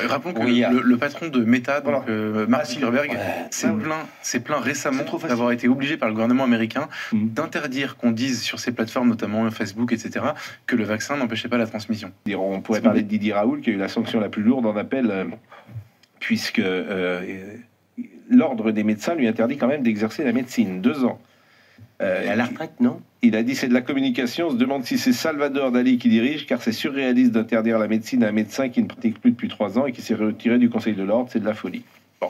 Rappelons que le patron de Meta, donc Mark Zuckerberg, s'est plaint récemment d'avoir été obligé par le gouvernement américain d'interdire qu'on dise sur ces plateformes, notamment Facebook, etc., que le vaccin n'empêchait pas la transmission. On pourrait parler de Didier Raoult, qui a eu la sanction la plus lourde en appel, puisque l'ordre des médecins lui interdit quand même d'exercer la médecine. 2 ans. À la retraite, non? Il a dit c'est de la communication. On se demande si c'est Salvador Dali qui dirige, car c'est surréaliste d'interdire la médecine à un médecin qui ne pratique plus depuis 3 ans et qui s'est retiré du Conseil de l'ordre. C'est de la folie. Bon,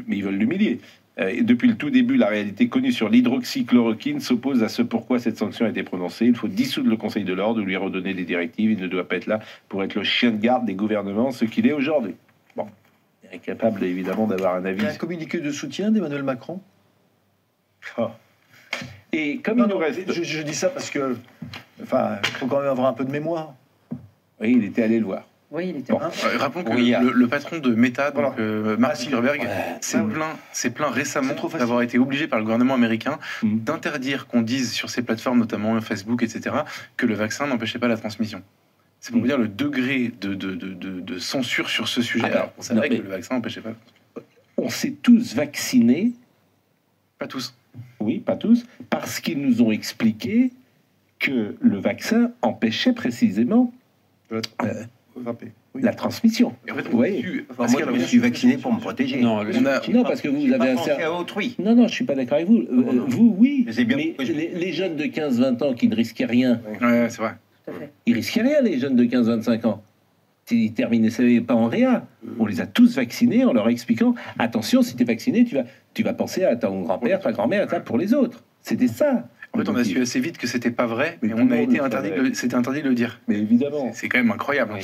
mais ils veulent l'humilier. Depuis le tout début, la réalité connue sur l'hydroxychloroquine s'oppose à ce pourquoi cette sanction a été prononcée. Il faut dissoudre le Conseil de l'ordre ou lui redonner des directives. Il ne doit pas être là pour être le chien de garde des gouvernements, ce qu'il est aujourd'hui. Bon, il est incapable évidemment d'avoir un avis. Il y a un communiqué de soutien d'Emmanuel Macron. Oh. Et comme il nous reste... Je dis ça parce que, enfin, il faut quand même avoir un peu de mémoire. Oui, il était allé le voir. Oui, il était. Rappelons que le patron de Meta, donc Mark Zuckerberg, s'est plaint récemment d'avoir été obligé par le gouvernement américain d'interdire qu'on dise sur ces plateformes, notamment Facebook, etc., que le vaccin n'empêchait pas la transmission. C'est pour vous dire le degré de censure sur ce sujet. Alors, on savait que le vaccin n'empêchait pas. On s'est tous vaccinés. Pas tous. Oui, pas tous, parce qu'ils nous ont expliqué que le vaccin empêchait précisément la transmission. Et en fait, moi, je me suis vacciné pour me protéger. Non, parce que vous avez un certain... autrui. Non, je suis pas d'accord avec vous. Vous, oui. Mais les jeunes de 15-20 ans qui ne risquaient rien, c'est vrai. Ils risquaient rien, les jeunes de 15-25 ans. Ils terminaient pas en réa. On les a tous vaccinés en leur expliquant attention, si tu es vacciné, tu vas penser à ton grand-père, ta grand-mère, pour les autres. C'était ça. En fait, on a su assez vite que c'était pas vrai, mais on a été interdit de le dire. Mais évidemment. C'est quand même incroyable.